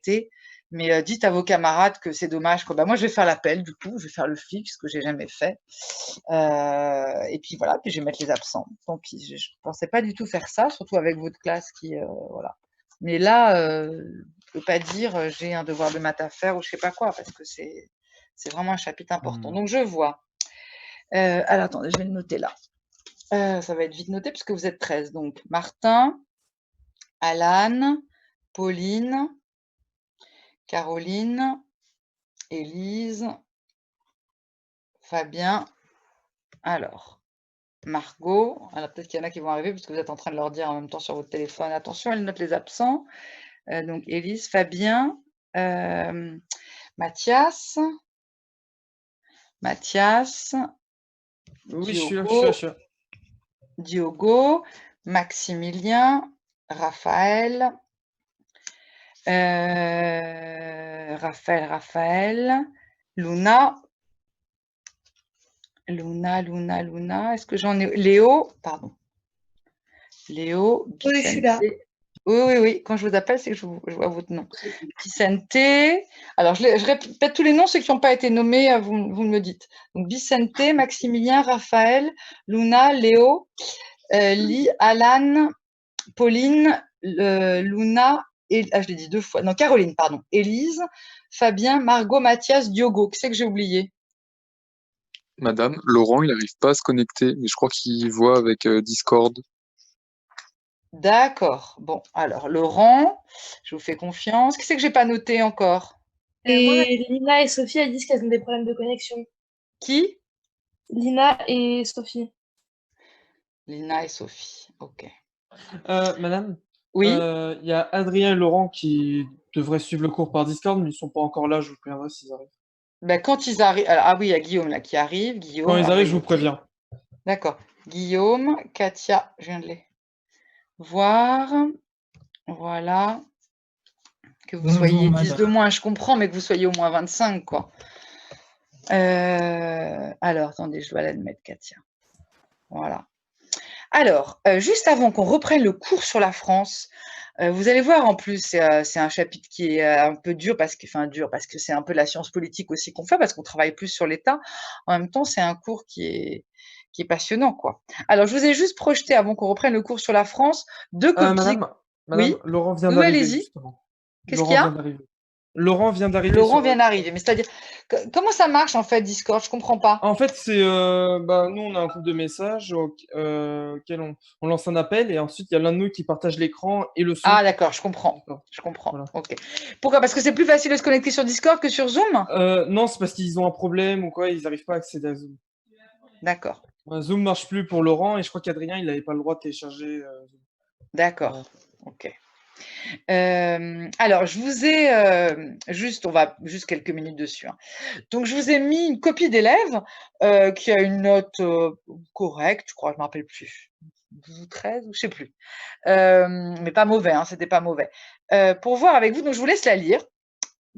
connecter. Mais dites à vos camarades que c'est dommage. Bah, moi, je vais faire l'appel, du coup, je vais faire le fixe, que j'ai jamais fait. Et puis voilà, puis je vais mettre les absents. Tant pis, je ne pensais pas du tout faire ça, surtout avec votre classe qui, voilà. Mais là, je ne peux pas dire j'ai un devoir de maths à faire ou je sais pas quoi, parce que c'est vraiment un chapitre important. Donc je vois. Alors attendez, je vais le noter là. Ça va être vite noté puisque vous êtes 13. Donc Martin, Alan, Pauline, Caroline, Élise, Fabien, alors Margot. Alors peut-être qu'il y en a qui vont arriver parce que vous êtes en train de leur dire en même temps sur votre téléphone. Attention, elle note les absents. Donc Élise, Fabien, Mathias, Oui, je suis là, je suis là, je suis là. Diogo, Maximilien, Raphaël, Raphaël, Luna, est-ce que j'en ai... Léo, pardon. Léo, Oui, je suis là. Oui, quand je vous appelle, c'est que je vois votre nom. Vicente, alors je répète tous les noms, ceux qui n'ont pas été nommés, vous me le dites. Donc Vicente, Maximilien, Raphaël, Luna, Léo, Alan, Pauline, Luna, je l'ai dit 2 fois, non, Caroline, pardon, Élise, Fabien, Margot, Mathias, Diogo. Qui c'est que j'ai oublié? Madame, Laurent, il n'arrive pas à se connecter, mais je crois qu'il voit avec Discord. D'accord. Bon, alors, Laurent, je vous fais confiance. Qui c'est que j'ai pas noté encore? Et Lina et Sophie, elles disent qu'elles ont des problèmes de connexion. Qui? Lina et Sophie. Lina et Sophie, ok. Madame, Oui, il y a Adrien et Laurent qui devraient suivre le cours par Discord, mais ils sont pas encore là, je vous préviendrai s'ils arrivent. ben, quand ils arrivent... ah oui, il y a Guillaume là qui arrive. Quand Guillaume, ils alors je arrivent, vais je vous noter. préviens. D'accord. Guillaume, Katia, je viens de les voir. Voilà. Que vous soyez 10 de moins, je comprends, mais que vous soyez au moins 25, quoi. Alors, attendez, je dois l'admettre, Katia. Voilà. Alors, juste avant qu'on reprenne le cours sur la France, vous allez voir, en plus, c'est un chapitre qui est un peu dur, parce que c'est un peu la science politique aussi qu'on fait, parce qu'on travaille plus sur l'État. En même temps, c'est un cours qui est passionnant, quoi. Alors, je vous ai juste projeté, avant qu'on reprenne le cours sur la France, 2 copies. Madame, Oui? Laurent vient Oui, d'arriver, allez-y. justement. Qu'est-ce qu'il y Laurent vient a? d'arriver. Laurent vient d'arriver Laurent sur vient Discord. d'arriver, mais c'est-à-dire, comment ça marche, en fait, Discord? Je comprends pas. En fait, c'est nous, on a un groupe de messages auquel on lance un appel et ensuite il y a l'un de nous qui partage l'écran et le son. Ah d'accord, je comprends. Discord. Je comprends. Voilà. Ok. Pourquoi? Parce que c'est plus facile de se connecter sur Discord que sur Zoom? Non, c'est parce qu'ils ont un problème ou quoi, ils n'arrivent pas à accéder à Zoom. D'accord. Zoom marche plus pour Laurent et je crois qu'Adrien, il n'avait pas le droit de télécharger Zoom. D'accord. Ok. Alors, je vous ai on va juste quelques minutes dessus, hein. Donc, je vous ai mis une copie d'élève qui a une note correcte, je crois, je ne me rappelle plus. 12 ou 13, ou je sais plus. Mais pas mauvais, hein, c'était pas mauvais. Pour voir avec vous, donc je vous laisse la lire.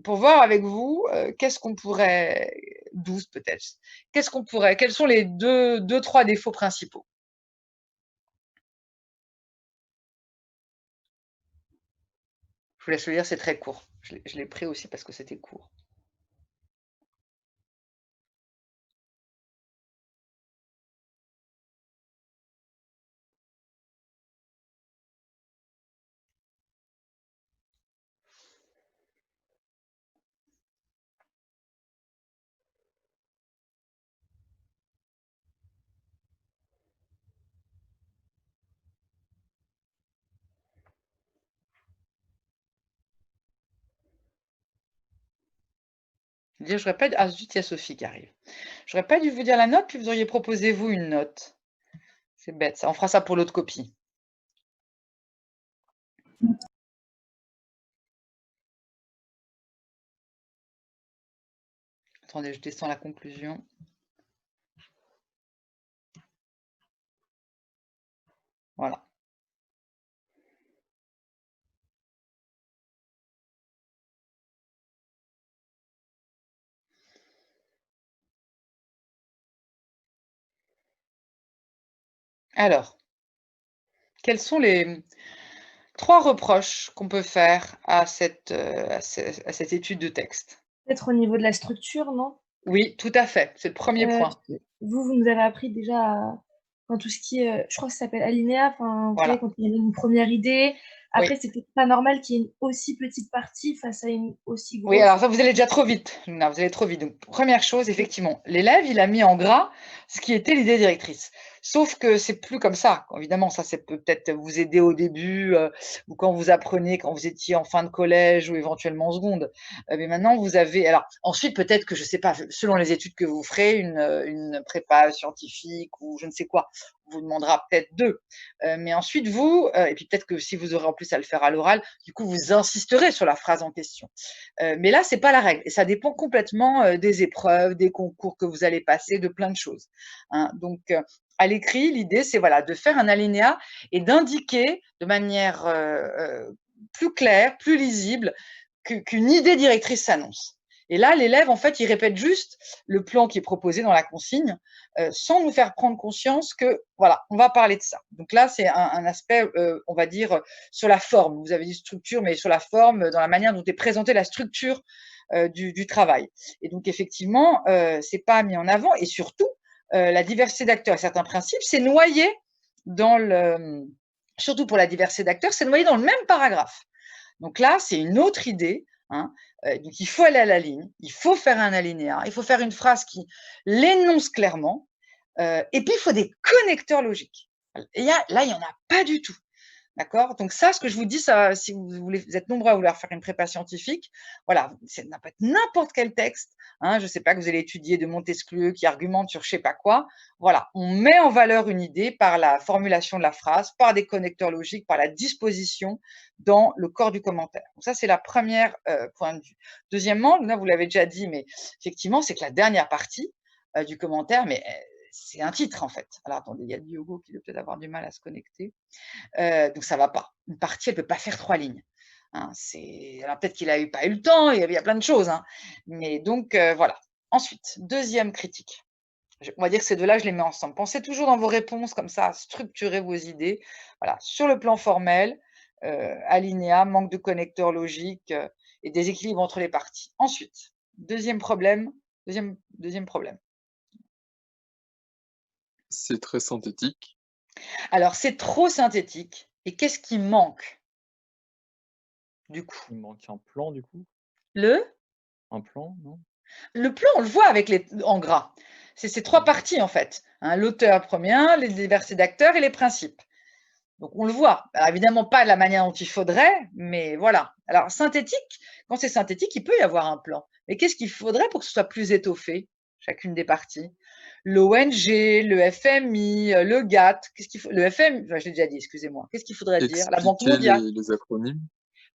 Pour voir avec vous, qu'est-ce qu'on pourrait 12 peut-être. Quels sont les 2-3 défauts principaux? Je vous laisse le lire, c'est très court. Je l'ai pris aussi parce que c'était court. J'aurais pas ah zut, il y a Sophie qui arrive. J'aurais pas dû vous dire la note, puis vous auriez proposé vous une note. C'est bête ça, on fera ça pour l'autre copie. Attendez, je descends la conclusion. Voilà. Alors, quels sont les 3 reproches qu'on peut faire à cette étude de texte. Peut-être au niveau de la structure, non? Oui, tout à fait, c'est le premier point. Vous nous avez appris déjà tout ce qui est, je crois que ça s'appelle alinéa, vous savez, Voilà. quand il y a une première idée. Après, Oui. c'est peut-être pas normal qu'il y ait une aussi petite partie face à une aussi grosse. Oui, alors ça, vous allez déjà trop vite, Luna, vous allez trop vite. Donc, première chose, effectivement, l'élève, il a mis en gras ce qui était l'idée directrice. Sauf que c'est plus comme ça. Évidemment, ça peut peut-être vous aider au début, ou quand vous apprenez, quand vous étiez en fin de collège ou éventuellement en seconde. Mais maintenant, vous avez… Alors, ensuite, peut-être que, je ne sais pas, selon les études que vous ferez, une prépa scientifique ou je ne sais quoi, on vous demandera peut-être 2. Mais ensuite, vous, et puis peut-être que si vous aurez en plus à le faire à l'oral, du coup, vous insisterez sur la phrase en question. Mais là, ce n'est pas la règle. Et ça dépend complètement des épreuves, des concours que vous allez passer, de plein de choses. Hein. Donc, à l'écrit, l'idée, c'est voilà, de faire un alinéa et d'indiquer de manière plus claire, plus lisible, qu'une idée directrice s'annonce. Et là, l'élève, en fait, il répète juste le plan qui est proposé dans la consigne, sans nous faire prendre conscience que, voilà, on va parler de ça. Donc là, c'est un aspect, on va dire, sur la forme. Vous avez dit structure, mais sur la forme, dans la manière dont est présentée la structure du travail. Et donc, effectivement, c'est pas mis en avant. Et surtout, la diversité d'acteurs et certains principes, c'est noyé dans le… Surtout pour la diversité d'acteurs, c'est noyé dans le même paragraphe. Donc là, c'est une autre idée. Hein. Donc il faut aller à la ligne, il faut faire un alinéa, il faut faire une phrase qui l'énonce clairement, et puis il faut des connecteurs logiques. Et là, il n'y en a pas du tout. D'accord? Donc ça, ce que je vous dis, ça, si vous êtes nombreux à vouloir faire une prépa scientifique, voilà, ça peut être n'importe quel texte. Hein, je ne sais pas, que vous allez étudier de Montesquieu qui argumente sur je ne sais pas quoi. Voilà, on met en valeur une idée par la formulation de la phrase, par des connecteurs logiques, par la disposition dans le corps du commentaire. Donc ça, c'est la première point de vue. Deuxièmement, là, vous l'avez déjà dit, mais effectivement, c'est que la dernière partie du commentaire, mais c'est un titre en fait. Alors attendez, il y a Diogo qui doit peut-être avoir du mal à se connecter. Donc ça ne va pas. Une partie, elle ne peut pas faire 3 lignes. Hein, alors peut-être qu'il n'a pas eu le temps, il y a plein de choses. Hein. Mais donc voilà. Ensuite, deuxième critique. On va dire que ces deux-là, je les mets ensemble. Pensez toujours dans vos réponses comme ça, structurez vos idées. Voilà. Sur le plan formel, alinéa, manque de connecteur logique et déséquilibre entre les parties. Ensuite, deuxième problème. Deuxième problème. C'est très synthétique. Alors, c'est trop synthétique. Et qu'est-ce qui manque, du coup? Il manque un plan, du coup? Un plan, non? Le plan, on le voit en gras. C'est ces 3 parties, en fait. Hein, l'auteur premier, les diversités d'acteurs et les principes. Donc, on le voit. Alors, évidemment, pas de la manière dont il faudrait, mais voilà. Alors, synthétique, quand c'est synthétique, il peut y avoir un plan. Mais qu'est-ce qu'il faudrait pour que ce soit plus étoffé, chacune des parties? L'ONG, le FMI, le GATT, qu'est-ce qu'il faut… Le FMI, enfin, je l'ai déjà dit, excusez-moi. Qu'est-ce qu'il faudrait dire? La Banque Expliquer mondiale. les acronymes.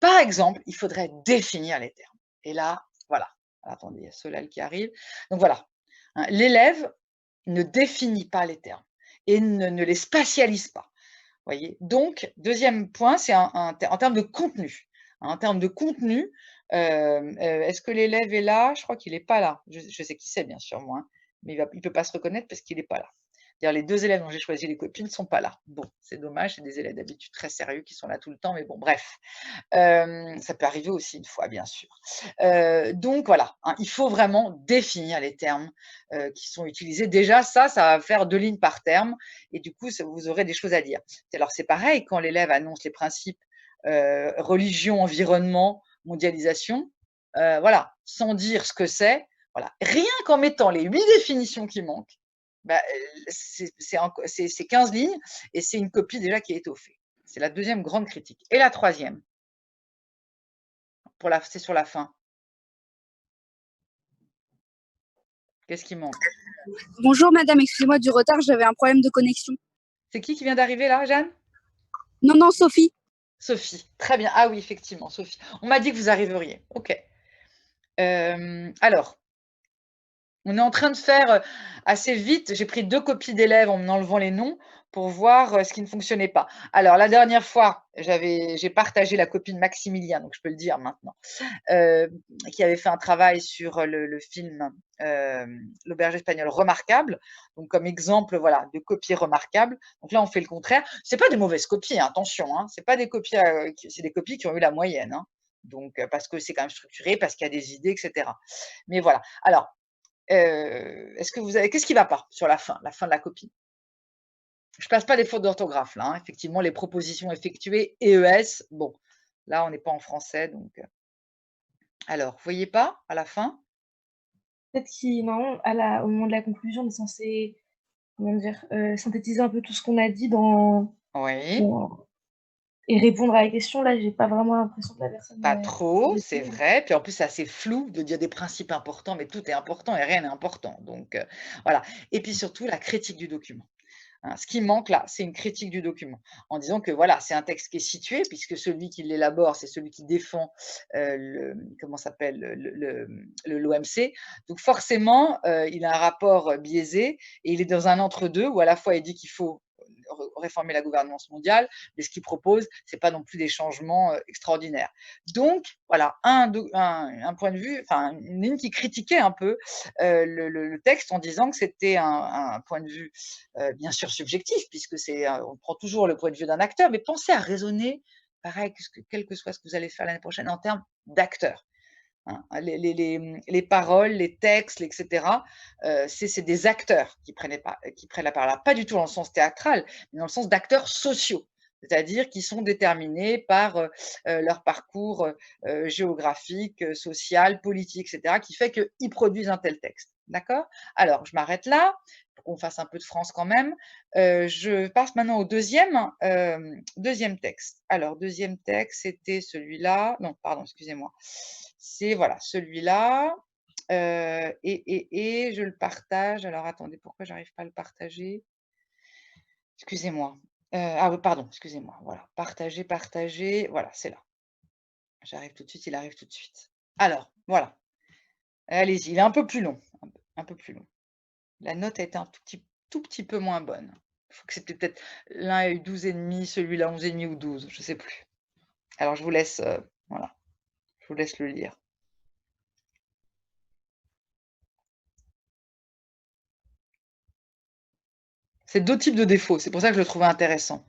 Par exemple, il faudrait définir les termes. Et là, voilà. Attendez, il y a Solal qui arrive. Donc voilà, hein, l'élève ne définit pas les termes et ne les spatialise pas. Voyez. Donc, deuxième point, c'est en termes de contenu. En termes de contenu, est-ce que l'élève est là? Je crois qu'il n'est pas là. Je sais qui c'est, bien sûr, moi, hein, mais il ne peut pas se reconnaître parce qu'il n'est pas là. D'ailleurs, les 2 élèves dont j'ai choisi les copies ne sont pas là. Bon, c'est dommage, c'est des élèves d'habitude très sérieux qui sont là tout le temps, mais bon, bref. Ça peut arriver aussi une fois, bien sûr. Donc voilà, hein, il faut vraiment définir les termes qui sont utilisés. Déjà, ça va faire 2 lignes par terme et du coup, vous aurez des choses à dire. Alors c'est pareil, quand l'élève annonce les principes religion, environnement, mondialisation, voilà, sans dire ce que c'est, voilà, rien qu'en mettant les 8 définitions qui manquent, bah, c'est 15 lignes et c'est une copie déjà qui est étoffée. C'est la deuxième grande critique. Et la troisième, c'est sur la fin. Qu'est-ce qui manque? Bonjour madame, excusez-moi du retard, j'avais un problème de connexion. C'est qui vient d'arriver là, Jeanne? Non, Sophie. Sophie, très bien. Ah oui, effectivement, Sophie. On m'a dit que vous arriveriez. OK. Alors, on est en train de faire assez vite. J'ai pris 2 copies d'élèves en enlevant les noms pour voir ce qui ne fonctionnait pas. Alors, la dernière fois, j'ai partagé la copie de Maximilien, donc je peux le dire maintenant, qui avait fait un travail sur le film L'Auberge espagnole remarquable, donc comme exemple voilà, de copie remarquable. Donc là, on fait le contraire. Ce n'est pas des mauvaises copies, hein, attention, hein, c'est pas des copies, c'est des copies qui ont eu la moyenne. Hein, donc, parce que c'est quand même structuré, parce qu'il y a des idées, etc. Mais voilà. Alors, est-ce que vous avez, qu'est-ce qui ne va pas sur la fin de la copie? Je ne passe pas des fautes d'orthographe là, hein. Effectivement, les propositions effectuées, EES, bon, là, on n'est pas en français, donc. Alors, vous voyez pas à la fin? Peut-être qu'il normalement, au moment de la conclusion, on est censé, comment dire, synthétiser un peu tout ce qu'on a dit Oui. et répondre à la question. Là, j'ai pas vraiment l'impression que la personne Pas ait trop, c'est répondu. vrai. Puis en plus, c'est assez flou de dire des principes importants, mais tout est important et rien n'est important. Donc, voilà. Et puis surtout, la critique du document. Hein, ce qui manque là, c'est une critique du document, en disant que voilà, c'est un texte qui est situé, puisque celui qui l'élabore, c'est celui qui défend comment s'appelle l'OMC. Donc forcément, il a un rapport biaisé et il est dans un entre-deux où à la fois il dit qu'il faut réformer la gouvernance mondiale, mais ce qu'il propose, c'est pas non plus des changements extraordinaires. Donc voilà, un point de vue, enfin une ligne qui critiquait un peu le texte en disant que c'était un point de vue bien sûr subjectif, puisque on prend toujours le point de vue d'un acteur, mais pensez à raisonner, pareil, quel que soit ce que vous allez faire l'année prochaine, en termes d'acteurs. Hein. Les paroles, les textes, etc., c'est des acteurs qui prennent la parole. Pas du tout dans le sens théâtral, mais dans le sens d'acteurs sociaux, c'est-à-dire qui sont déterminés par leur parcours géographique, social, politique, etc., qui fait qu'ils produisent un tel texte. D'accord? Alors, je m'arrête là, pour qu'on fasse un peu de France quand même. Je passe maintenant au deuxième texte. Alors, deuxième texte, c'était celui-là. Non, pardon, excusez-moi. C'est voilà, celui-là. Et je le partage. Alors, attendez, pourquoi j'arrive pas à le partager? Excusez-moi. Ah oui, pardon, excusez-moi. Voilà, partager. Voilà, c'est là. J'arrive tout de suite, il arrive tout de suite. Alors, voilà. Allez-y, il est un peu plus long. Un peu plus long. La note a été un tout petit peu moins bonne. Il faut que c'était peut-être l'un a eu 12,5, celui-là 11,5 ou 12, je ne sais plus. Alors, je vous laisse, voilà, je vous laisse le lire. C'est deux types de défauts, c'est pour ça que je le trouvais intéressant.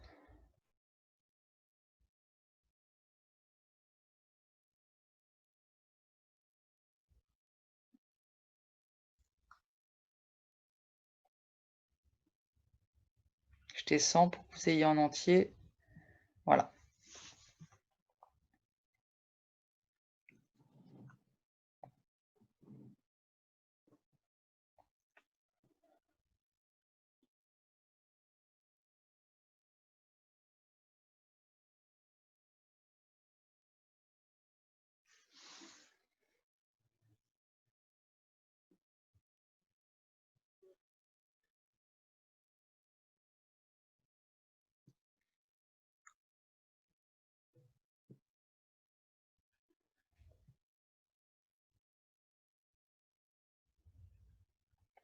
Je descends pour que vous ayez en entier. Voilà.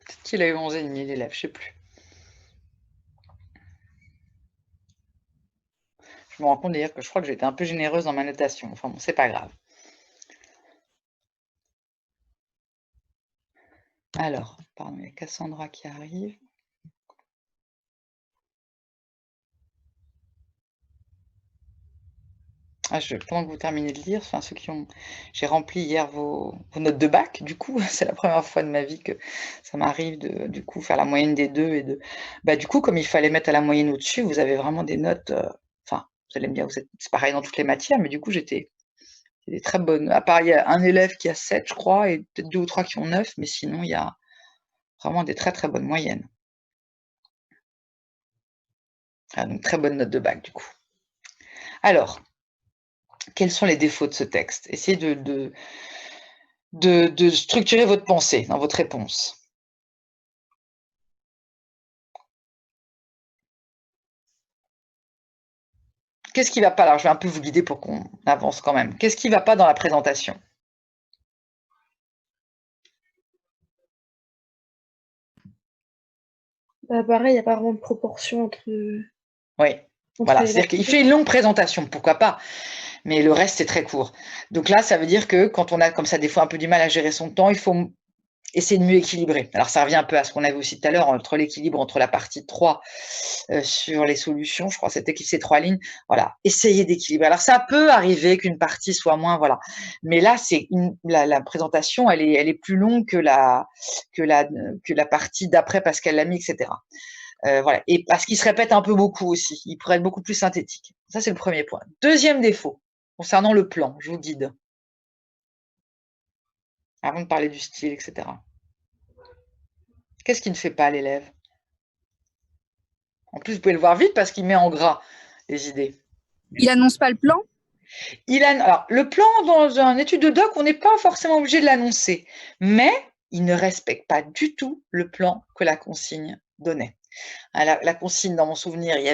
Peut-être qu'il a eu 11,5 l'élève, je ne sais plus. Je me rends compte d'ailleurs que je crois que j'ai été un peu généreuse dans ma notation. Enfin bon, c'est pas grave. Alors, pardon, il y a Cassandra qui arrive. Pendant que vous terminez de lire, enfin ceux qui ont, j'ai rempli hier vos notes de bac. Du coup, c'est la première fois de ma vie que ça m'arrive de, du coup, faire la moyenne des deux et bah du coup, comme il fallait mettre à la moyenne au-dessus, vous avez vraiment des notes. Enfin, vous allez me dire, c'est pareil dans toutes les matières, mais du coup, j'ai des très bonnes. À part, il y a un élève qui a 7, je crois, et peut-être 2 ou 3 qui ont 9, mais sinon, il y a vraiment des très très bonnes moyennes. Ah, donc très bonne note de bac, du coup. Alors, quels sont les défauts de ce texte? Essayez de structurer votre pensée dans votre réponse. Qu'est-ce qui ne va pas? Alors, je vais un peu vous guider pour qu'on avance quand même. Qu'est-ce qui ne va pas dans la présentation? Pareil, il n'y a pas vraiment de proportion Oui, entre voilà. les C'est-à-dire qu'il parties. fait une longue présentation, pourquoi pas, mais le reste, c'est très court. Donc là, ça veut dire que quand on a comme ça des fois un peu du mal à gérer son temps, il faut essayer de mieux équilibrer. Alors ça revient un peu à ce qu'on avait aussi tout à l'heure, entre l'équilibre entre la partie 3 sur les solutions, je crois que c'était ces 3 lignes, voilà, essayer d'équilibrer. Alors ça peut arriver qu'une partie soit moins, voilà, mais là, la présentation, elle est plus longue que la partie d'après parce qu'elle l'a mis, etc. Voilà. Et parce qu'il se répète un peu beaucoup aussi. Il pourrait être beaucoup plus synthétique. Ça, c'est le premier point. Deuxième défaut, concernant le plan, je vous guide. Avant de parler du style, etc. Qu'est-ce qui ne fait pas l'élève? En plus, vous pouvez le voir vite parce qu'il met en gras les idées. Il annonce pas le plan? Alors, le plan dans une étude de doc, on n'est pas forcément obligé de l'annoncer, mais il ne respecte pas du tout le plan que la consigne donnait. La consigne, dans mon souvenir, il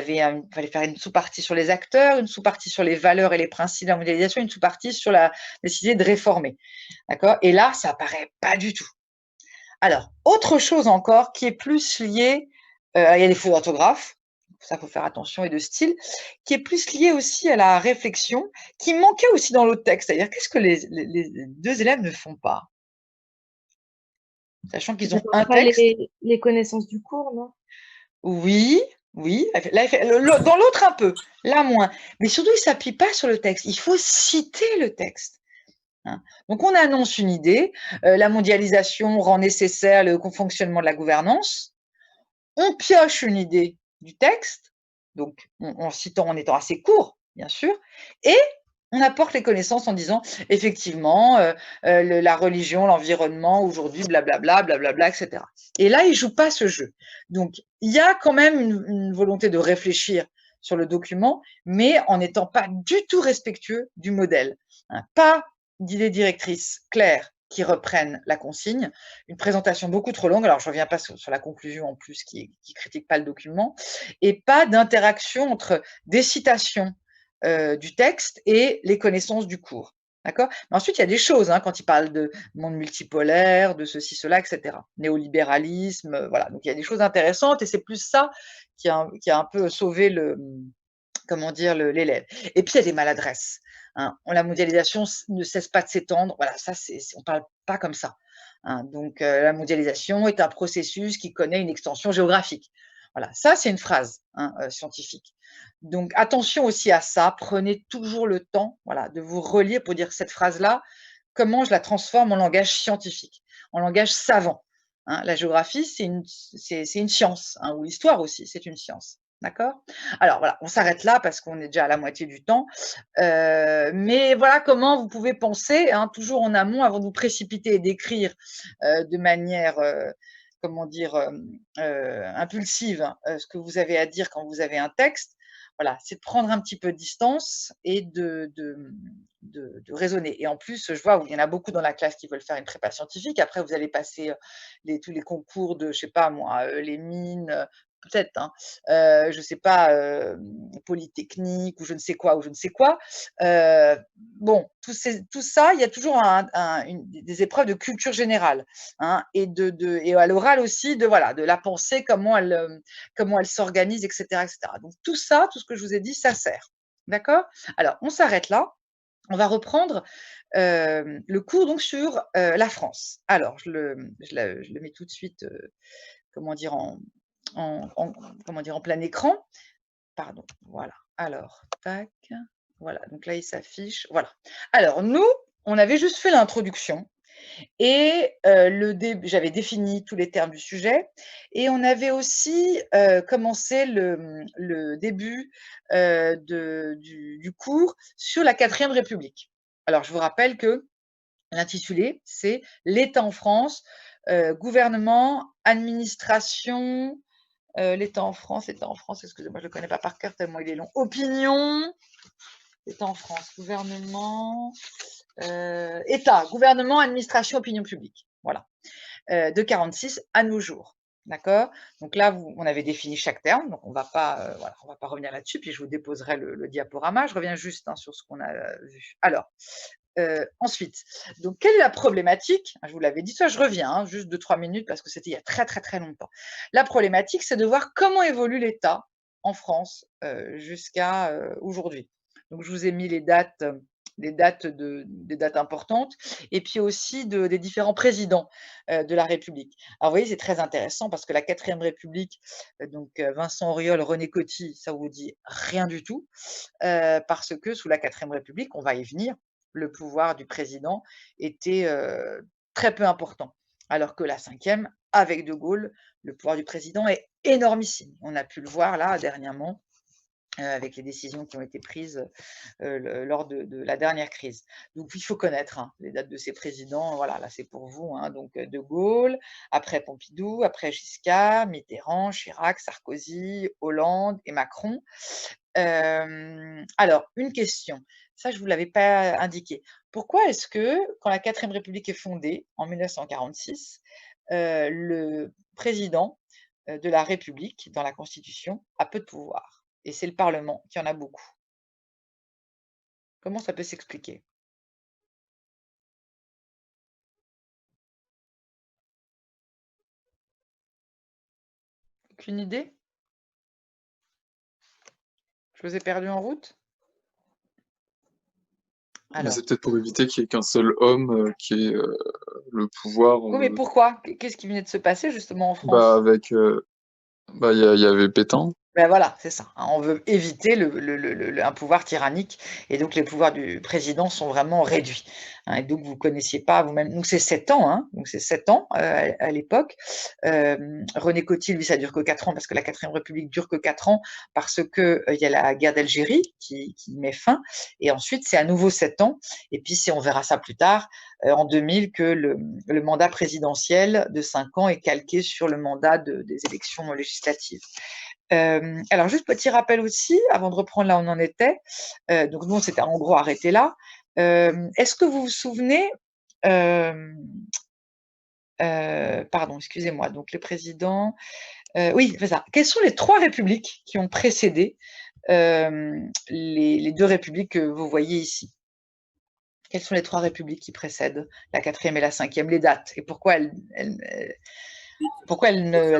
fallait faire une sous-partie sur les acteurs, une sous-partie sur les valeurs et les principes de la mondialisation, une sous-partie sur la nécessité de réformer. D'accord? Et là, ça apparaît pas du tout. Alors, autre chose encore qui est plus liée, il y a des fautes d'orthographe, ça faut faire attention, et de style, qui est plus lié aussi à la réflexion, qui manquait aussi dans l'autre texte. C'est-à-dire, qu'est-ce que les 2 élèves ne font pas? Sachant qu'ils ont un Pas texte. les connaissances du cours, non? Oui, oui, là, dans l'autre un peu, là moins. Mais surtout, il ne s'appuie pas sur le texte. Il faut citer le texte. Hein. Donc, on annonce une idée. La mondialisation rend nécessaire le fonctionnement de la gouvernance. On pioche une idée du texte, donc en citant, en étant assez court, bien sûr, et on apporte les connaissances en disant effectivement la religion, l'environnement, aujourd'hui, blablabla, blablabla, etc. Et là, il ne joue pas ce jeu. Donc, il y a quand même une volonté de réfléchir sur le document, mais en n'étant pas du tout respectueux du modèle. Hein. Pas d'idée directrice claire qui reprennent la consigne, une présentation beaucoup trop longue, alors je ne reviens pas sur la conclusion en plus qui critique pas le document, et pas d'interaction entre des citations du texte et les connaissances du cours. D'accord? Mais ensuite, il y a des choses, hein, quand il parle de monde multipolaire, de ceci, cela, etc. Néolibéralisme, voilà. Donc, il y a des choses intéressantes et c'est plus ça qui a un peu sauvé l'élève. Et puis, il y a des maladresses. Hein. La mondialisation ne cesse pas de s'étendre. Voilà, ça, on ne parle pas comme ça. Hein. Donc, la mondialisation est un processus qui connaît une extension géographique. Voilà, ça, c'est une phrase scientifique. Donc, attention aussi à ça. Prenez toujours le temps, voilà, de vous relire pour dire cette phrase-là, comment je la transforme en langage scientifique, en langage savant. Hein. La géographie, c'est une science, hein, ou l'histoire aussi, c'est une science. D'accord? Alors voilà, on s'arrête là parce qu'on est déjà à la moitié du temps. Mais voilà comment vous pouvez penser, hein, toujours en amont, avant de vous précipiter et d'écrire de manière, comment dire, impulsive, ce que vous avez à dire quand vous avez un texte. Voilà, c'est de prendre un petit peu de distance et de raisonner. Et en plus, je vois où il y en a beaucoup dans la classe qui veulent faire une prépa scientifique. Après, vous allez passer tous les concours de, je sais pas moi, les mines, peut-être, hein, je sais pas, Polytechnique ou je ne sais quoi ou je ne sais quoi. Bon, tout ça, il y a toujours des épreuves de culture générale, hein, et à l'oral aussi de la pensée, comment elle s'organise, etc., etc. Donc tout ça, tout ce que je vous ai dit, ça sert. D'accord? Alors, on s'arrête là. On va reprendre le cours donc sur la France. Alors, je le mets tout de suite, comment dire, en plein écran. Pardon, voilà. Alors, tac, voilà. Donc là, il s'affiche. Voilà. Alors, nous, on avait juste fait l'introduction et j'avais défini tous les termes du sujet et on avait aussi commencé le début du cours sur la 4e République. Alors, je vous rappelle que l'intitulé, c'est l'État en France, gouvernement, administration, l'État en France, excusez-moi, je ne le connais pas par cœur tellement il est long. Opinion, l'État en France, gouvernement, État, gouvernement, administration, opinion publique. Voilà. De 46 à nos jours. D'accord? Donc là, on avait défini chaque terme, donc on ne va pas revenir là-dessus, puis je vous déposerai le diaporama. Je reviens juste sur ce qu'on a vu. Alors, Ensuite, donc quelle est la problématique? Je vous l'avais dit, ça je reviens, hein, juste 2-3 minutes parce que c'était il y a très, très, très longtemps. La problématique, c'est de voir comment évolue l'État en France, jusqu'à, aujourd'hui. Donc je vous ai mis les dates, des dates importantes et puis aussi des différents présidents, de la République. Alors vous voyez, c'est très intéressant parce que la 4ème République, donc Vincent Auriol, René Coty, ça vous dit rien du tout, parce que sous la 4ème République, on va y venir, le pouvoir du président était, très peu important. Alors que la 5e, avec De Gaulle, le pouvoir du président est énormissime. On a pu le voir là dernièrement, avec les décisions qui ont été prises, lors de la dernière crise. Donc il faut connaître, hein, les dates de ces présidents. Voilà, là c'est pour vous, hein, donc De Gaulle, après Pompidou, après Giscard, Mitterrand, Chirac, Sarkozy, Hollande et Macron. Alors, une question, ça je ne vous l'avais pas indiqué. Pourquoi est-ce que, quand la 4ème République est fondée, en 1946, le président, de la République, dans la Constitution, a peu de pouvoir? Et c'est le Parlement qui en a beaucoup. Comment ça peut s'expliquer? Aucune idée? Je vous ai perdu en route? Mais Alors, c'est peut-être pour éviter qu'il n'y ait qu'un seul homme qui ait le pouvoir. oui, mais pourquoi? Qu'est-ce qui venait de se passer justement en Bah, France? avec, il y avait Pétain. Ben voilà, c'est ça, hein. On veut éviter un pouvoir tyrannique et donc les pouvoirs du président sont vraiment réduits, hein, et donc vous ne connaissiez pas vous-même. Donc c'est 7 ans, hein, donc c'est 7 ans à l'époque. René Coty, lui, ça dure que 4 ans parce que la 4ème République dure que 4 ans parce que il y a la guerre d'Algérie qui met fin et ensuite c'est à nouveau 7 ans et puis on verra ça plus tard, en 2000 que le mandat présidentiel de 5 ans est calqué sur le mandat des élections législatives. Alors juste petit rappel aussi, avant de reprendre là où on en était, donc nous on s'était en gros arrêté là. Est-ce que vous vous souvenez, pardon, excusez-moi, donc le président, oui, c'est ça. Quelles sont les 3 républiques qui ont précédé, les 2 républiques que vous voyez ici? Quelles sont les 3 républiques qui précèdent la 4e et la 5e? Les dates et pourquoi elles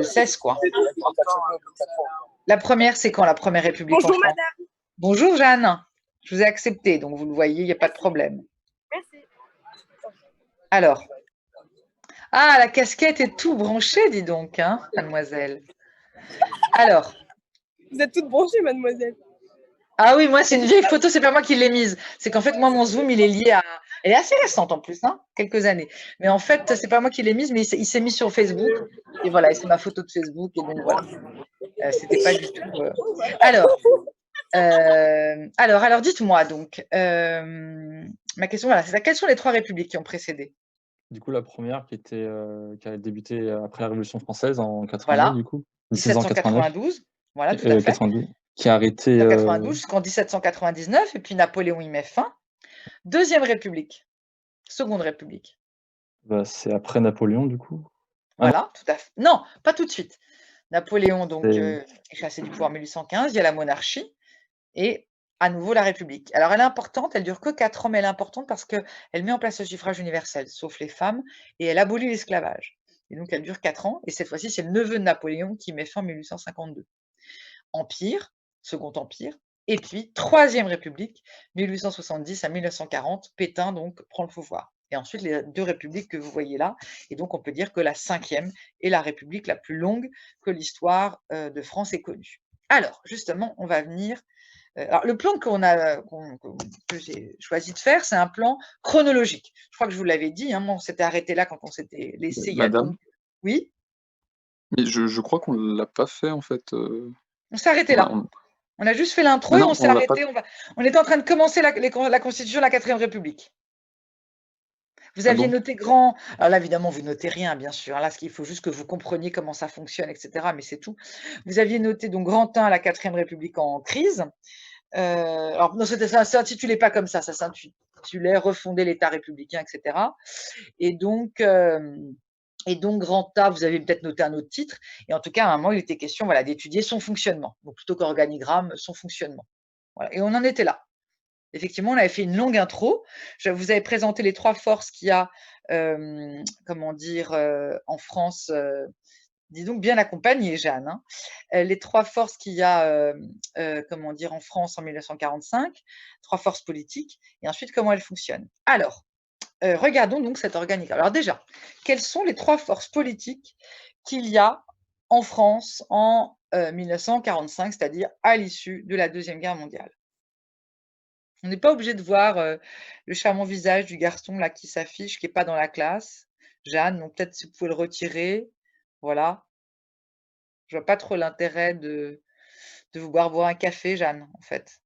cessent, quoi? La première, c'est quand la première République en Bonjour France? madame. Bonjour Jeanne, je vous ai accepté, donc vous le voyez, il n'y a pas de problème. Merci. Alors, ah, la casquette est tout branchée, dis donc, hein, mademoiselle. Alors, Vous êtes toutes branchées, mademoiselle. ah oui, moi, c'est une vieille photo, c'est pas moi qui l'ai mise. C'est qu'en fait, moi, mon Zoom, il est lié à. Elle est assez récente en plus, hein, quelques années. Mais en fait, c'est pas moi qui l'ai mise, mais il s'est mis sur Facebook. Et voilà, et c'est ma photo de Facebook, et donc voilà. C'était pas du tout. Alors, dites-moi donc. Ma question, voilà, c'est ça. Quelles sont les 3 républiques qui ont précédé? Du coup, la première qui a débuté après la Révolution française en 89, Voilà, du coup, 1689, 1792, voilà, tout à fait. 92, qui a arrêté. 1792 jusqu'en 1799, et puis Napoléon y met fin. Deuxième République, Seconde République. Bah, c'est après Napoléon, du coup. Voilà, tout à fait. Non, pas tout de suite. Napoléon, donc, C'est- est chassé du pouvoir en 1815, il y a la monarchie, et à nouveau la République. Alors, elle est importante, elle dure que 4 ans, mais elle est importante parce qu'elle met en place le suffrage universel, sauf les femmes, et elle abolit l'esclavage. Et donc, elle dure 4 ans, et cette fois-ci, c'est le neveu de Napoléon qui met fin en 1852. Empire, Second Empire, et puis Troisième République, 1870 à 1940, Pétain donc prend le pouvoir. Et ensuite, les 2 républiques que vous voyez là, et donc on peut dire que la 5e est la république la plus longue que l'histoire de France ait connue. Alors, justement, on va venir. Alors, le plan que j'ai choisi de faire, c'est un plan chronologique. Je crois que je vous l'avais dit, hein, on s'était arrêté là quand on s'était laissé il y a Madame, donc. Oui, mais je crois qu'on l'a pas fait en fait. on s'est arrêté On a- là. on- On a juste fait l'intro Mais et non, on s'est on l'a pas. arrêté. On était en train de commencer la constitution de la 4ème République. Vous Ah aviez bon? noté grand. Alors là, évidemment, vous notez rien, bien sûr, hein. Là, il faut juste que vous compreniez comment ça fonctionne, etc. Mais c'est tout. Vous aviez noté donc grand 1 la 4ème République en crise. Alors non, ça ne s'intitulait pas comme ça s'intitulait refonder l'État républicain, etc. Et donc, grand A, vous avez peut-être noté un autre titre. Et en tout cas, à un moment, il était question, voilà, d'étudier son fonctionnement. Donc plutôt qu'organigramme, son fonctionnement. Voilà. Et on en était là. Effectivement, on avait fait une longue intro. Je vous avais présenté les 3 forces qu'il y a, comment dire, en France, dis donc bien accompagnée, Jeanne, hein. Les 3 forces qu'il y a, comment dire, en France en 1945, 3 forces politiques et ensuite comment elles fonctionnent. Alors, regardons donc cet organigramme. Alors déjà, quelles sont les 3 forces politiques qu'il y a en France en, 1945, c'est-à-dire à l'issue de la 2e Guerre mondiale? On n'est pas obligé de voir, le charmant visage du garçon là qui s'affiche, qui est pas dans la classe. Jeanne, donc peut-être si vous pouvez le retirer. Voilà. Je vois pas trop l'intérêt de vous boire un café, Jeanne, en fait.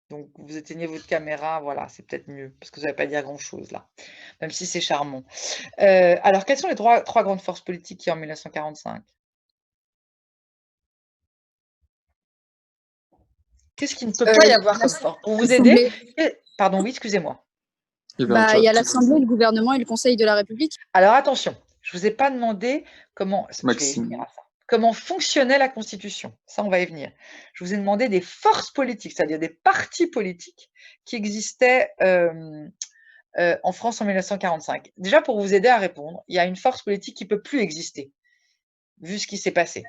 Donc vous éteignez votre caméra, voilà, c'est peut-être mieux, parce que ça ne va pas dire grand-chose là, même si c'est charmant. Alors quelles sont les 3 grandes forces politiques qu'il y a en 1945? Qu'est-ce qu'il ne peut pas y avoir comme force? Pour vous aider pardon, oui, excusez-moi. Il y avait un Bah, il y a chat. l'Assemblée, le gouvernement et le Conseil de la République. Alors attention, je vous ai pas demandé comment je vais y Maxime. venir à ça. Comment fonctionnait la Constitution? Ça, on va y venir. Je vous ai demandé des forces politiques, c'est-à-dire des partis politiques qui existaient, en France en 1945. Déjà, pour vous aider à répondre, il y a une force politique qui ne peut plus exister, vu ce qui s'est passé.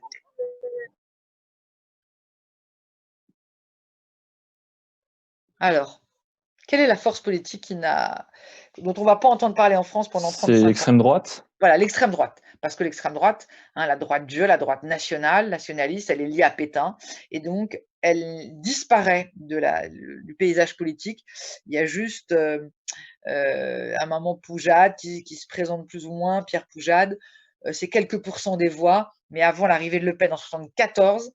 Alors, quelle est la force politique dont on ne va pas entendre parler en France pendant 35 ans? C'est l'extrême droite. Voilà, l'extrême droite. Parce que l'extrême droite, hein, la droite dure, la droite nationale, nationaliste, elle est liée à Pétain. Et donc, elle disparaît du paysage politique. Il y a juste un moment Poujade qui se présente plus ou moins, Pierre Poujade. C'est quelques pourcents des voix. Mais avant l'arrivée de Le Pen en 1974,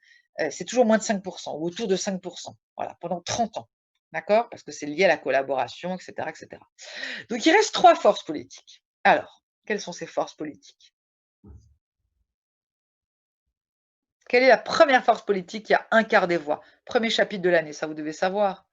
c'est toujours moins de 5%, ou autour de 5%. Voilà, pendant 30 ans. D'accord? Parce que c'est lié à la collaboration, etc., etc. Donc, il reste 3 forces politiques. Alors, quelles sont ces forces politiques? Quelle est la première force politique qui a un quart des voix? Premier chapitre de l'année, ça vous devez savoir.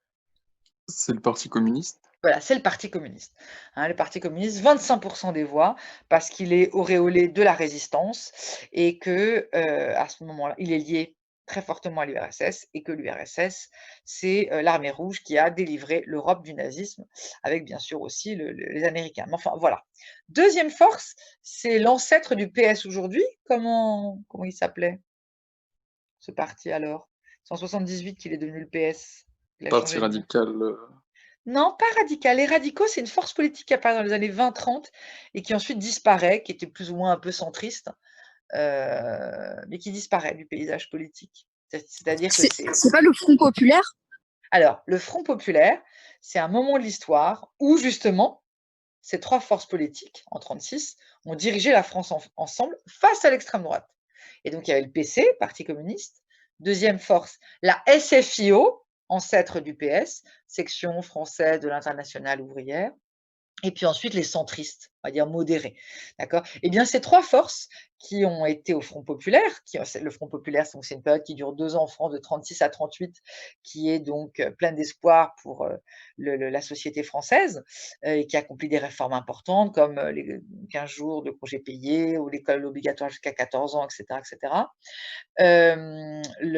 C'est le Parti communiste. Voilà, c'est le Parti communiste. Hein, le Parti communiste, 25% des voix, parce qu'il est auréolé de la résistance et que, à ce moment-là, il est lié très fortement à l'URSS et que l'URSS, c'est l'armée rouge qui a délivré l'Europe du nazisme, avec bien sûr aussi les Américains. Mais enfin, voilà. Deuxième force, c'est l'ancêtre du PS aujourd'hui. Comment il s'appelait, ce parti alors? C'est en 78 qu'il est devenu le PS. Il a Parti changé de nom. radical. Non, pas radical. Les radicaux, c'est une force politique qui apparaît dans les années 20-30 et qui ensuite disparaît, qui était plus ou moins un peu centriste, mais qui disparaît du paysage politique. C'est-à-dire que C'est pas le Front populaire? Alors, le Front populaire, c'est un moment de l'histoire où justement, ces 3 forces politiques, en 1936, ont dirigé la France ensemble face à l'extrême droite. Et donc, il y avait le PC, Parti communiste. Deuxième force, la SFIO, ancêtre du PS, section française de l'Internationale ouvrière. Et puis ensuite les centristes, on va dire modérés, d'accord? Eh bien, ces 3 forces qui ont été au Front populaire, le Front populaire, donc c'est une période qui dure 2 ans en France, de 36 à 38, qui est donc pleine d'espoir pour la société française, et qui accomplit des réformes importantes comme les 15 jours de congés payés ou l'école obligatoire jusqu'à 14 ans, etc., etc.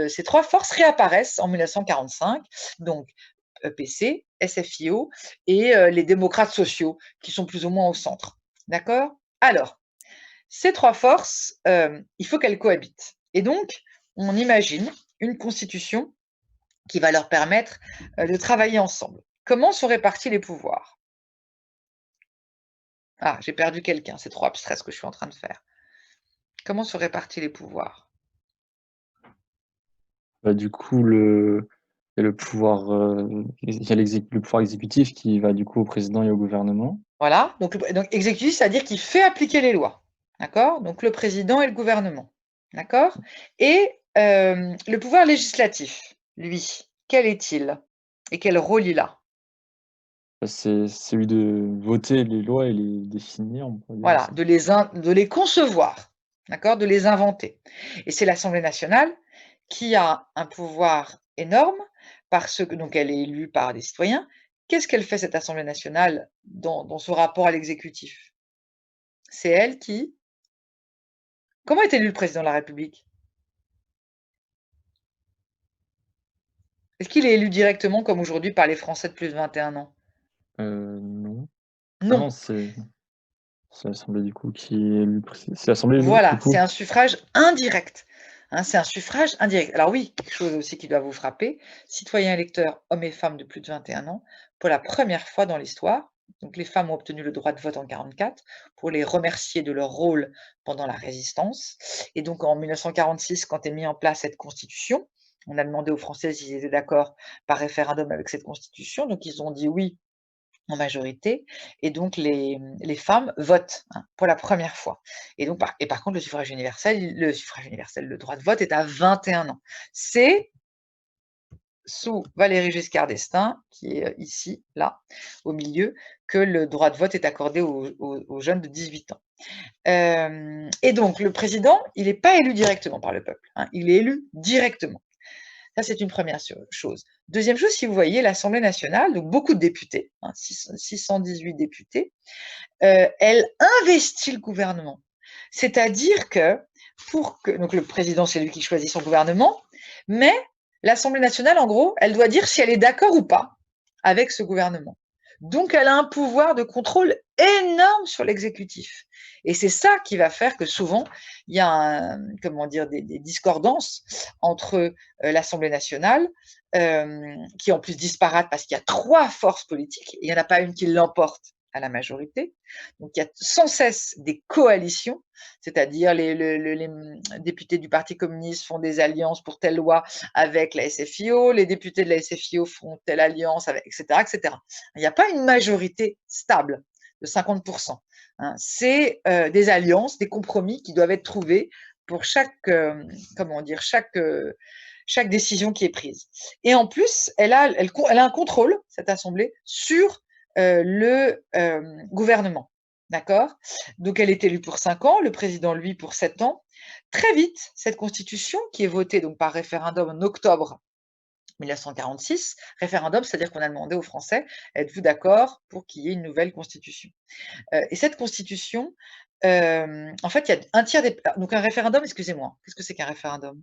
Ces 3 forces réapparaissent en 1945, donc PC, SFIO et les démocrates sociaux qui sont plus ou moins au centre. D'accord? Alors, ces 3 forces, il faut qu'elles cohabitent. Et donc, on imagine une constitution qui va leur permettre de travailler ensemble. Comment sont répartis les pouvoirs? Ah, j'ai perdu quelqu'un, c'est trop abstrait ce que je suis en train de faire. Comment sont répartis les pouvoirs? Bah, du coup, il y a le pouvoir, il y a le pouvoir exécutif qui va du coup au président et au gouvernement. Voilà, donc exécutif, c'est-à-dire qu'il fait appliquer les lois. D'accord? Donc le président et le gouvernement. D'accord? Et le pouvoir législatif, lui, quel est-il? Et quel rôle il a? Bah, c'est celui de voter les lois et les définir, on pourrait dire Voilà, aussi. de les concevoir, d'accord? De les inventer. Et c'est l'Assemblée nationale qui a un pouvoir énorme parce que donc elle est élue par des citoyens. Qu'est-ce qu'elle fait cette Assemblée nationale dans son rapport à l'exécutif? C'est elle qui Comment est élu le président de la République? Est-ce qu'il est élu directement comme aujourd'hui par les Français de plus de 21 ans? Non. Ah Non. non, c'est l'Assemblée du coup qui est élu c'est l'Assemblée du Voilà, coup? c'est un suffrage indirect. Hein, c'est un suffrage indirect. Alors oui, quelque chose aussi qui doit vous frapper, citoyens électeurs, hommes et femmes de plus de 21 ans, pour la première fois dans l'histoire, donc les femmes ont obtenu le droit de vote en 44 pour les remercier de leur rôle pendant la Résistance. Et donc en 1946, quand est mise en place cette constitution, on a demandé aux Français s'ils étaient d'accord par référendum avec cette constitution, donc ils ont dit oui en majorité et donc les femmes votent, hein, pour la première fois et donc par contre le droit de vote est à 21 ans. C'est sous Valéry Giscard d'Estaing, qui est, ici, là, au milieu, que le droit de vote est accordé aux jeunes de 18 ans. Et donc le président, il n'est pas élu directement par le peuple, hein, il est élu directement. Ça, c'est une première chose. Deuxième chose, si vous voyez l'Assemblée nationale, donc beaucoup de députés, hein, 618 députés, elle investit le gouvernement. C'est-à-dire que donc le président, c'est lui qui choisit son gouvernement, mais l'Assemblée nationale, en gros, elle doit dire si elle est d'accord ou pas avec ce gouvernement. Donc, elle a un pouvoir de contrôle énorme sur l'exécutif. Et c'est ça qui va faire que souvent, il y a des discordances entre l'Assemblée nationale, qui est en plus disparate parce qu'il y a 3 forces politiques, et il n'y en a pas une qui l'emporte à la majorité. Donc, il y a sans cesse des coalitions, c'est-à-dire les députés du Parti communiste font des alliances pour telle loi avec la SFIO, les députés de la SFIO font telle alliance, avec, etc., etc. Il n'y a pas une majorité stable de 50%. Hein. C'est des alliances, des compromis qui doivent être trouvés pour chaque décision qui est prise. Et en plus, elle a un contrôle, cette assemblée, sur le gouvernement. D'accord? Donc, elle est élue pour 5 ans, le président, lui, pour 7 ans. Très vite, cette constitution, qui est votée donc, par référendum en octobre 1946, référendum, c'est-à-dire qu'on a demandé aux Français, êtes-vous d'accord pour qu'il y ait une nouvelle constitution? Et cette constitution, en fait, il y a un tiers des... Donc un référendum, excusez-moi, qu'est-ce que c'est qu'un référendum?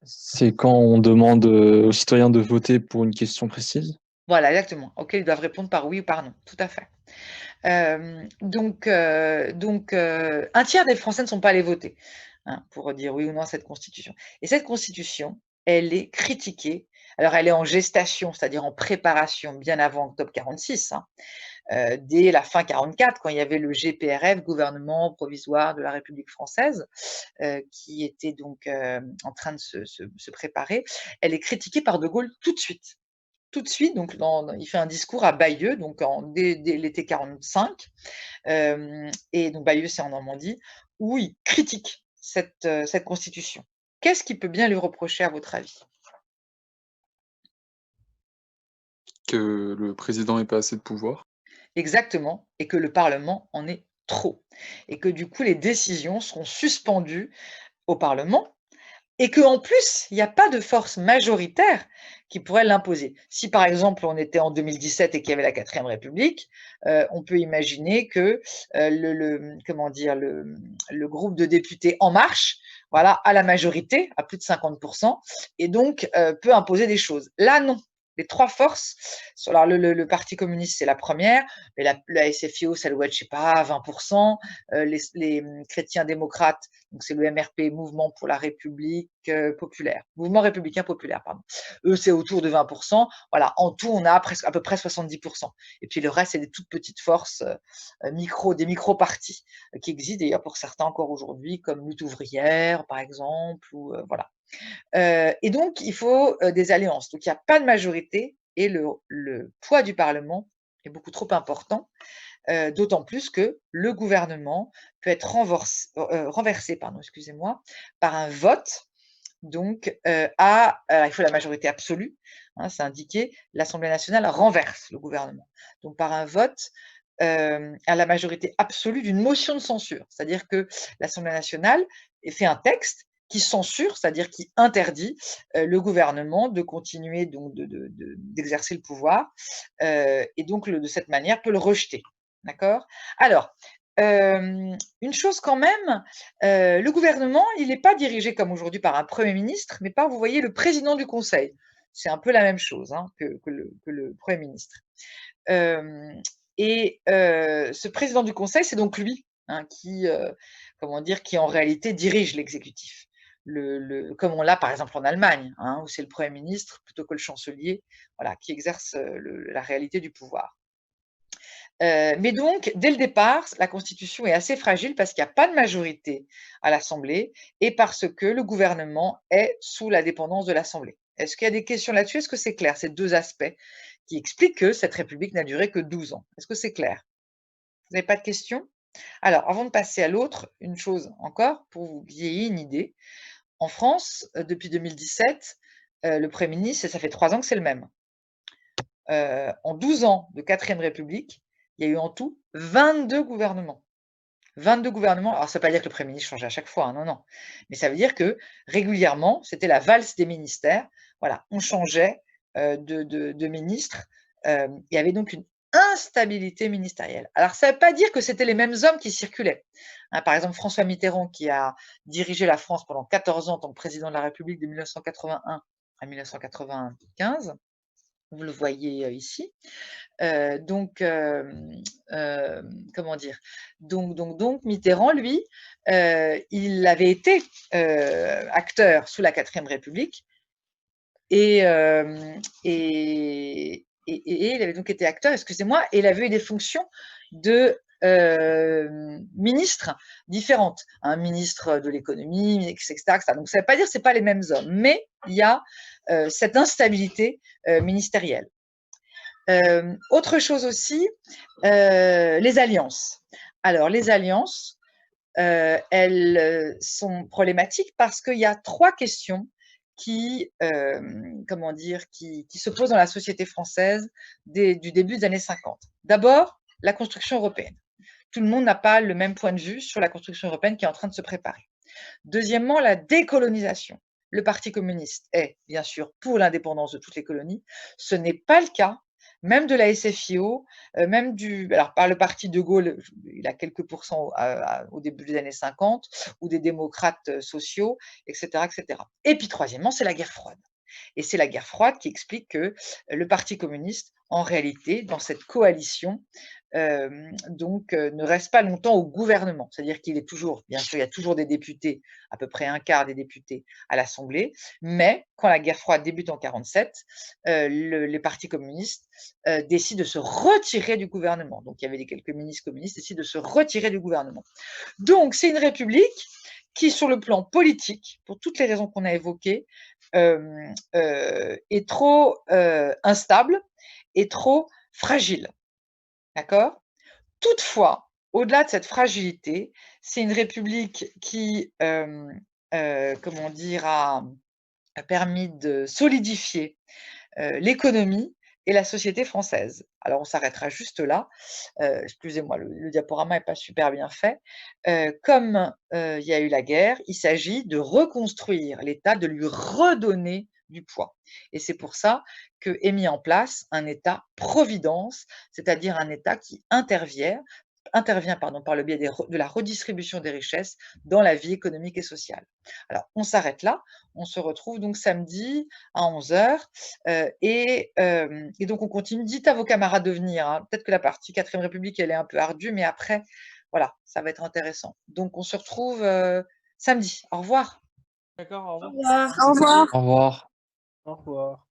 C'est quand on demande aux citoyens de voter pour une question précise? Voilà, exactement, auquel ils doivent répondre par oui ou par non, tout à fait. Un tiers des Français ne sont pas allés voter, hein, pour dire oui ou non à cette constitution. Et cette constitution, elle est critiquée. Alors, elle est en gestation, c'est-à-dire en préparation bien avant octobre 46, hein, dès la fin 44, quand il y avait le GPRF, Gouvernement provisoire de la République française, qui était donc en train de se préparer. Elle est critiquée par De Gaulle tout de suite. Tout de suite, donc il fait un discours à Bayeux, donc dès l'été 45, et donc Bayeux, c'est en Normandie, où il critique cette constitution. Qu'est-ce qui peut bien lui reprocher, à votre avis? Que le président n'ait pas assez de pouvoir. Exactement, et que le Parlement en ait trop. Et que du coup, les décisions seront suspendues au Parlement, et qu'en plus, il n'y a pas de force majoritaire qui pourrait l'imposer. Si par exemple on était en 2017 et qu'il y avait la 4e République, on peut imaginer que le groupe de députés En Marche, voilà, a la majorité, à plus de 50%, et donc peut imposer des choses. Là, non. Les 3 forces, alors le Parti communiste, c'est la première, mais la SFIO, ça doit être, je sais pas, 20%, les chrétiens démocrates, donc c'est le MRP, Mouvement pour la République populaire, Mouvement républicain populaire, pardon. Eux, c'est autour de 20%. Voilà, en tout, on a à peu près 70%. Et puis le reste, c'est des toutes petites forces, des micro-partis, qui existent d'ailleurs pour certains encore aujourd'hui, comme Lutte ouvrière, par exemple, ou voilà. Et donc, il faut des alliances. Donc, il n'y a pas de majorité et le poids du Parlement est beaucoup trop important, d'autant plus que le gouvernement peut être renversé par un vote. Donc, il faut la majorité absolue, hein, c'est indiqué, l'Assemblée nationale renverse le gouvernement. Donc, par un vote à la majorité absolue d'une motion de censure. C'est-à-dire que l'Assemblée nationale fait un texte qui censure, c'est-à-dire qui interdit le gouvernement de continuer donc d'exercer le pouvoir, et donc de cette manière peut le rejeter. D'accord? Alors, une chose quand même, le gouvernement, il n'est pas dirigé comme aujourd'hui par un Premier ministre, mais par, vous voyez, le président du Conseil. C'est un peu la même chose hein, que le Premier ministre. Ce président du Conseil, c'est donc lui hein, comment dire, qui en réalité dirige l'exécutif. Comme on l'a par exemple en Allemagne, hein, où c'est le Premier ministre plutôt que le chancelier voilà, qui exerce la réalité du pouvoir. Mais donc, dès le départ, la Constitution est assez fragile parce qu'il n'y a pas de majorité à l'Assemblée et parce que le gouvernement est sous la dépendance de l'Assemblée. Est-ce qu'il y a des questions là-dessus? Est-ce que c'est clair, ces deux aspects qui expliquent que cette République n'a duré que 12 ans? Est-ce que c'est clair? Vous n'avez pas de questions? Alors, avant de passer à l'autre, une chose encore, pour vous ayez une idée. En France, depuis 2017, le Premier ministre, et ça fait 3 ans que c'est le même. En 12 ans de 4ème République, il y a eu en tout 22 gouvernements. 22 gouvernements. Alors, ça ne veut pas dire que le Premier ministre changeait à chaque fois, hein, non, non. Mais ça veut dire que régulièrement, c'était la valse des ministères. Voilà, on changeait de ministre. Il y avait donc une instabilité ministérielle. Alors, ça ne veut pas dire que c'était les mêmes hommes qui circulaient. Hein, par exemple, François Mitterrand, qui a dirigé la France pendant 14 ans en tant que président de la République de 1981 à 1995. Vous le voyez ici. Comment dire? Donc Mitterrand, lui, il avait été acteur sous la 4ème République et il avait donc été acteur, excusez-moi, et il avait eu des fonctions de ministres différentes, un ministre de l'économie, etc., etc. Donc ça ne veut pas dire que ce n'est pas les mêmes hommes, mais il y a cette instabilité ministérielle. Autre chose aussi, les alliances. Alors, les alliances, elles sont problématiques parce qu'il y a 3 questions comment dire, qui se posent dans la société française du début des années 50. D'abord, la construction européenne. Tout le monde n'a pas le même point de vue sur la construction européenne qui est en train de se préparer. Deuxièmement, la décolonisation. Le Parti communiste est, bien sûr, pour l'indépendance de toutes les colonies. Ce n'est pas le cas même de la SFIO, même alors par le parti de Gaulle, il a quelques pourcents au début des années 50, ou des démocrates sociaux, etc., etc. Et puis troisièmement, c'est la guerre froide. Et c'est la guerre froide qui explique que le Parti communiste, en réalité, dans cette coalition, ne reste pas longtemps au gouvernement. C'est-à-dire qu'il est toujours, bien sûr, il y a toujours des députés, à peu près un quart des députés à l'Assemblée, mais quand la guerre froide débute en 1947, les partis communistes décident de se retirer du gouvernement. Donc il y avait quelques ministres communistes qui décident de se retirer du gouvernement. Donc c'est une république qui, sur le plan politique, pour toutes les raisons qu'on a évoquées, est trop instable et trop fragile. D'accord? Toutefois, au-delà de cette fragilité, c'est une république qui, comment dire, a permis de solidifier l'économie et la société française. Alors, on s'arrêtera juste là. Excusez-moi, le diaporama n'est pas super bien fait. Comme il y a eu la guerre, il s'agit de reconstruire l'État, de lui redonner du poids. Et c'est pour ça qu'est mis en place un État-providence, c'est-à-dire un État qui intervient par le biais de la redistribution des richesses dans la vie économique et sociale. Alors, on s'arrête là. On se retrouve donc samedi à 11h. Et donc, on continue. Dites à vos camarades de venir. Hein. Peut-être que la partie 4ème République, elle est un peu ardue, mais après, voilà, ça va être intéressant. Donc, on se retrouve samedi. Au revoir. D'accord, au revoir. Au revoir. Au revoir. Au revoir.